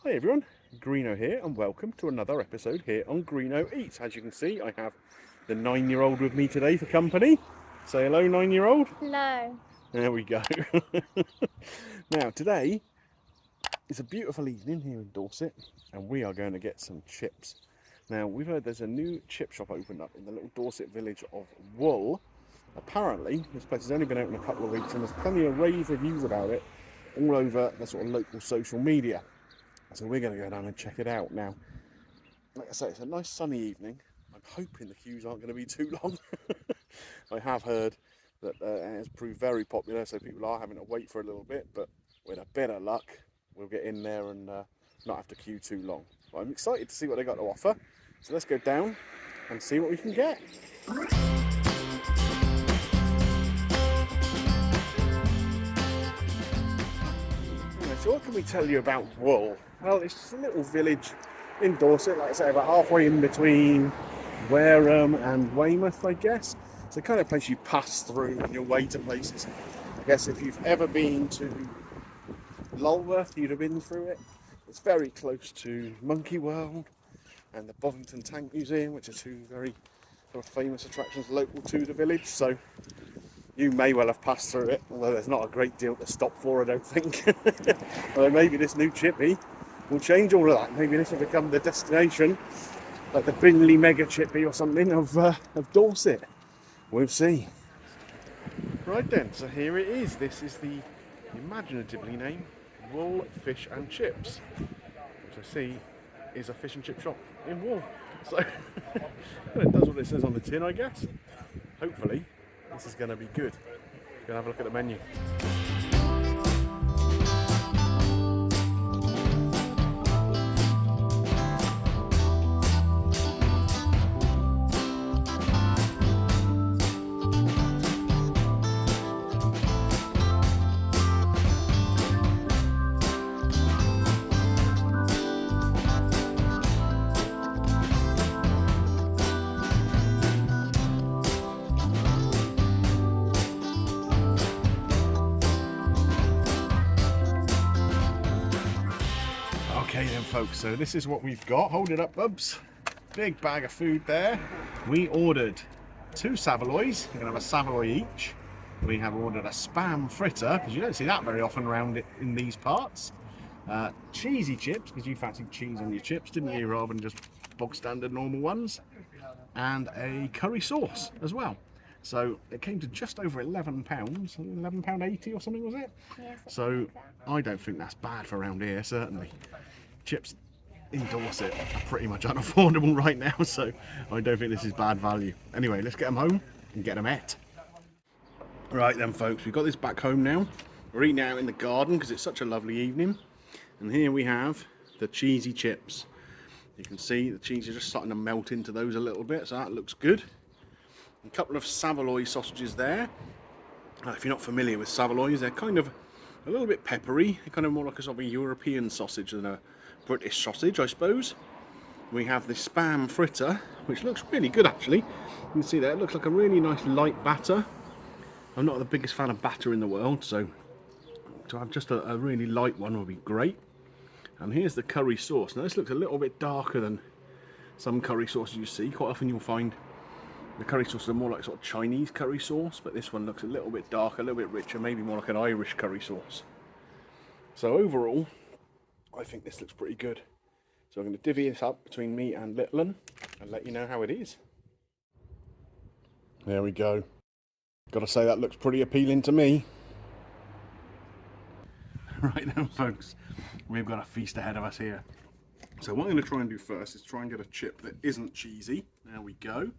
Hi everyone, Greeno here and welcome to another episode here on Greeno Eats. As you can see, I have the 9-year-old with me today for company. Say hello, 9-year-old. Hello. There we go. Now today is a beautiful evening here in Dorset and we are going to get some chips. Now we've heard there's a new chip shop opened up in the little Dorset village of Wool. Apparently this place has only been open a couple of weeks and there's plenty of rave reviews about it all over the sort of local social media. So we're going to go down and check it out. Now, like I say, it's a nice sunny evening. I'm hoping the queues aren't going to be too long. I have heard that it has proved very popular, so people are having to wait for a little bit, but with a bit of luck, we'll get in there and not have to queue too long. But I'm excited to see what they got to offer. So let's go down and see what we can get. So what can we tell you about Wool? Well, it's just a little village in Dorset, like I say, about halfway in between Wareham and Weymouth, I guess. It's the kind of place you pass through on your way to places. I guess if you've ever been to Lulworth, you'd have been through it. It's very close to Monkey World and the Bovington Tank Museum, which are two very sort of famous attractions local to the village. So you may well have passed through it, although there's not a great deal to stop for, I don't think. Although maybe this new Chippy will change all of that. Maybe this will become the destination, like the Binley Mega Chippy or something of Dorset. We'll see. Right then, so here it is. This is the imaginatively named Wool Fish and Chips, which I see is a fish and chip shop in Wool. So it does what it says on the tin, I guess. Hopefully this is going to be good. Gonna have a look at the menu. Okay then folks, so this is what we've got. Hold it up, Bubs. Big bag of food there. We ordered 2 saveloys. We're gonna have a saveloy each. We have ordered a spam fritter, because you don't see that very often around it in these parts. Cheesy chips, because you fancied cheese on your chips, didn't you, rather than just bog standard normal ones. And a curry sauce as well. So it came to just over £11, £11.80 or something, was it? Yes, So I don't think that's bad for around here, certainly. Chips in Dorset are pretty much unaffordable right now, so I don't think this is bad value. Anyway, let's get them home and get them ate. Right then folks, we've got this back home now. We're eating out in the garden because it's such a lovely evening. And here we have the cheesy chips. You can see the cheese is just starting to melt into those a little bit, so that looks good. A couple of saveloy sausages there. If you're not familiar with saveloys, they're kind of a little bit peppery. They're kind of more like a sort of a European sausage than a British sausage, I suppose. We have the spam fritter, which looks really good actually. You can see there, it looks like a really nice light batter. I'm not the biggest fan of batter in the world, so to have just a really light one would be great. And here's the curry sauce. Now this looks a little bit darker than some curry sauces you see. Quite often you'll find the curry sauces are more like sort of Chinese curry sauce, but this one looks a little bit darker, a little bit richer, maybe more like an Irish curry sauce. So overall, I think this looks pretty good. So I'm going to divvy this up between me and Little 'un and let you know how it is. There we go. Got to say that looks pretty appealing to me. Right now folks, we've got a feast ahead of us here. So what I'm going to try and do first is try and get a chip that isn't cheesy. There we go.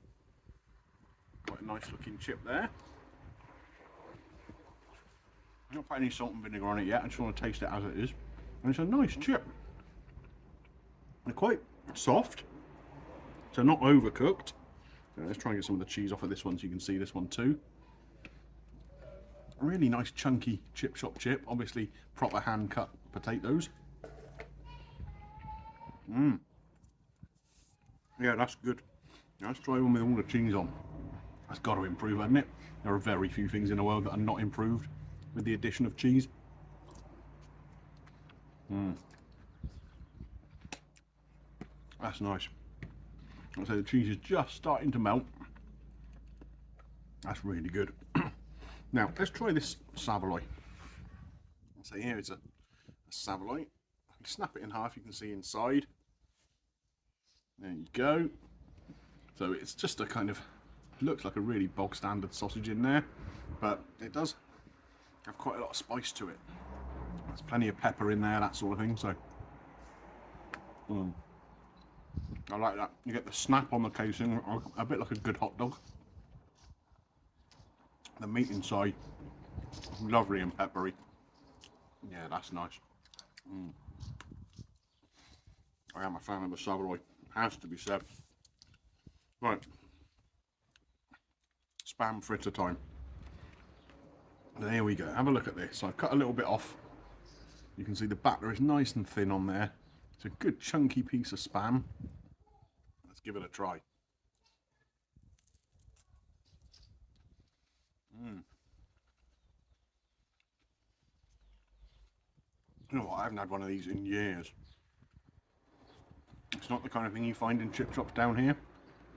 Quite a nice looking chip there. I've not put any salt and vinegar on it yet, I just want to taste it as it is. And it's a nice chip. They're quite soft, so not overcooked. Let's try and get some of the cheese off of this one so you can see this one too. A really nice chunky chip shop chip, obviously proper hand cut potatoes. Yeah, that's good. Now let's try one with all the cheese on. That's got to improve, hasn't it? There are very few things in the world that are not improved with the addition of cheese. That's nice. So the cheese is just starting to melt. That's really good. Now let's try this saveloy. So here is a saveloy. Snap it in half, you can see inside. There you go. So it's just a kind of, looks like a really bog standard sausage in there, but it does have quite a lot of spice to it. There's plenty of pepper in there, that sort of thing. So I like that. You get the snap on the casing, a bit like a good hot dog. The meat inside, lovely and peppery. Yeah, that's nice. I am a fan of the saveloy, has to be said. Right, spam fritter time. There we go, have a look at this. I've cut a little bit off. You can see the batter is nice and thin on there. It's a good chunky piece of spam. Let's give it a try. You know what, I haven't had one of these in years. It's not the kind of thing you find in chip shops down here.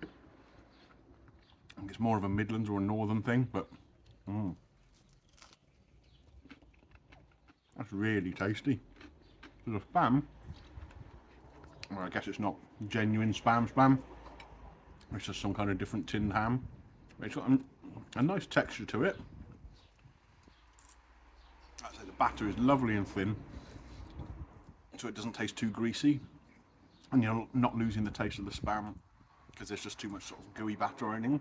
I think it's more of a Midlands or a Northern thing, but that's really tasty. The spam, well, I guess it's not genuine spam. It's just some kind of different tinned ham. It's got a nice texture to it. I'd say the batter is lovely and thin, so it doesn't taste too greasy, and you're not losing the taste of the spam because there's just too much sort of gooey batter or anything.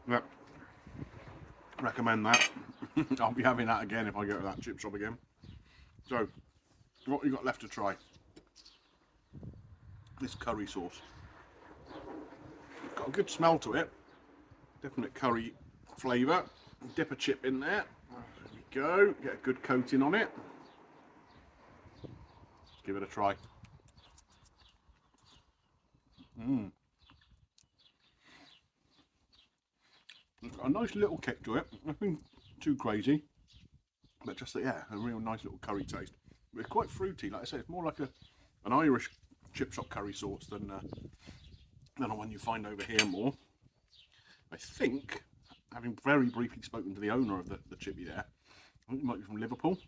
Yep, recommend that. I'll be having that again if I go to that chip shop again. So, what we got left to try? This curry sauce. It's got a good smell to it. Definite curry flavour. Dip a chip in there. There we go. Get a good coating on it. Let's give it a try. It's got a nice little kick to it. Nothing too crazy, but just yeah, a real nice little curry taste. It's quite fruity. Like I say, it's more like an Irish chip shop curry sauce than the one you find over here more. I think, having very briefly spoken to the owner of the chippy there, I think he might be from Liverpool,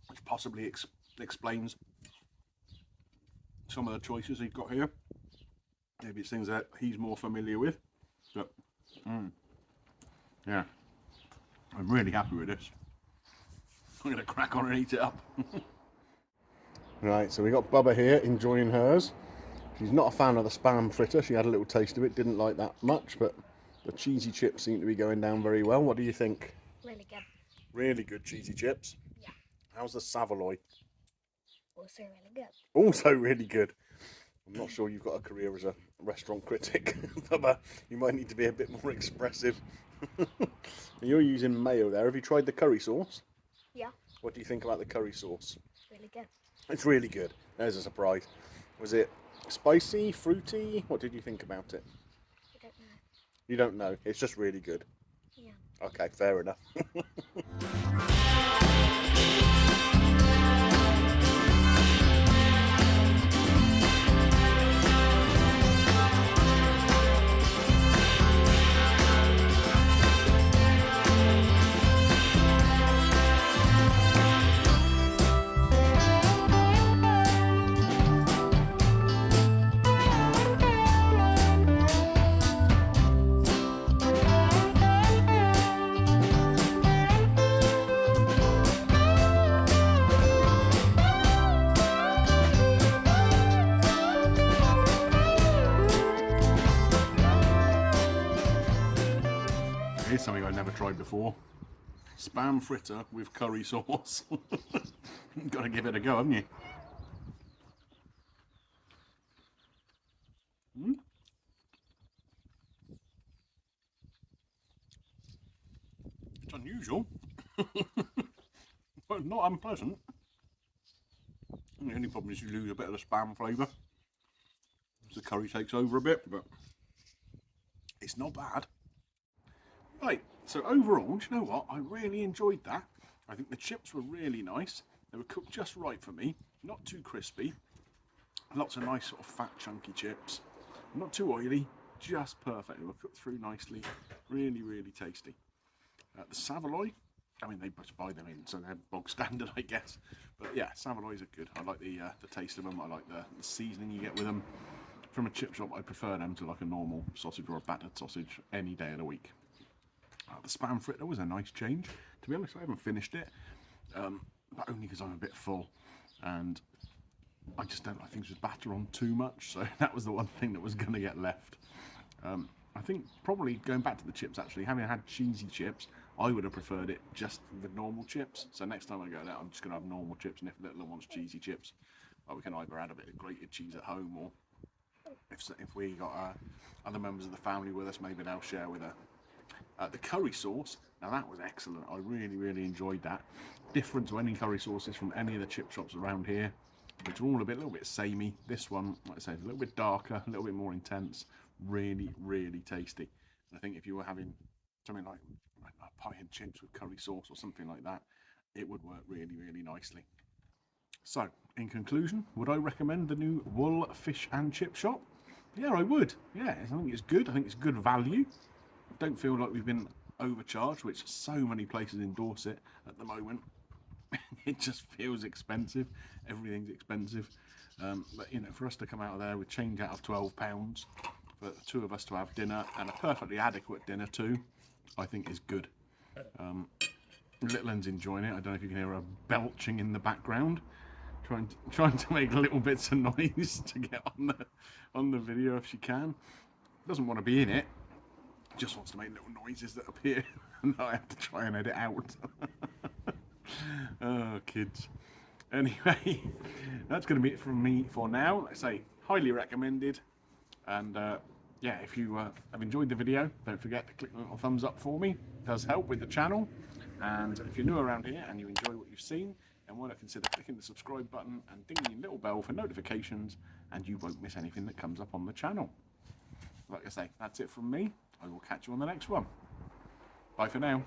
which possibly explains some of the choices he's got here. Maybe it's things that he's more familiar with, but yeah, I'm really happy with this. I'm going to crack on and eat it up. Right, so we got Bubba here enjoying hers. She's not a fan of the spam fritter. She had a little taste of it, didn't like that much, but the cheesy chips seem to be going down very well. What do you think? Really good. Really good cheesy chips? Yeah. How's the saveloy? Also really good. Also really good. I'm not sure you've got a career as a restaurant critic, Bubba. You might need to be a bit more expressive. You're using mayo there. Have you tried the curry sauce? Yeah. What do you think about the curry sauce? Really good. It's really good. There's a surprise. Was it spicy, fruity? What did you think about it? I don't know. You don't know. It's just really good. Yeah. Okay, fair enough. Here's something I've never tried before. Spam fritter with curry sauce. You've got to give it a go, haven't you? It's unusual, but not unpleasant. And the only problem is you lose a bit of the spam flavour as the curry takes over a bit, but it's not bad. Right, so overall, do you know what? I really enjoyed that. I think the chips were really nice. They were cooked just right for me, not too crispy. Lots of nice sort of fat chunky chips, not too oily, just perfect. They were cooked through nicely, really, really tasty. The Savoy, I mean, they just buy them in, so they're bog standard, I guess. But yeah, Savoys are good. I like the taste of them. I like the seasoning you get with them. From a chip shop, I prefer them to like a normal sausage or a battered sausage any day of the week. The Spamritter was a nice change. To be honest, I haven't finished it, but only because I'm a bit full, and I just don't like things with batter on too much. So that was the one thing that was going to get left. I think probably going back to the chips, actually, having had cheesy chips, I would have preferred it just with normal chips. So next time I go there, I'm just going to have normal chips, and if Little wants cheesy chips, well, we can either add a bit of grated cheese at home, or if we got other members of the family with us, maybe they'll share with her. The curry sauce, now that was excellent. I really, really enjoyed that. Different to any curry sauces from any of the chip shops around here, which are all a little bit samey. This one, like I say, is a little bit darker, a little bit more intense. Really, really tasty. And I think if you were having something like a pie and chips with curry sauce or something like that, it would work really, really nicely. So, in conclusion, would I recommend the new Wool Fish and Chip Shop? Yeah, I would. Yeah, I think it's good. I think it's good value. I don't feel like we've been overcharged, which so many places in Dorset at the moment. It just feels expensive. Everything's expensive. But, you know, for us to come out of there with change out of £12, for the two of us to have dinner, and a perfectly adequate dinner too, I think is good. Little one's enjoying it. I don't know if you can hear her belching in the background, trying to make little bits of noise to get on the video if she can. Doesn't want to be in it, just wants to make little noises that appear and that I have to try and edit out. Oh, kids. Anyway, that's going to be it from me for now. Like I say, highly recommended. And yeah, if you have enjoyed the video, don't forget to click the little thumbs up for me. It does help with the channel. And if you're new around here and you enjoy what you've seen, then why not consider clicking the subscribe button and dinging your little bell for notifications, and you won't miss anything that comes up on the channel. Like I say, that's it from me. I will catch you on the next one. Bye for now.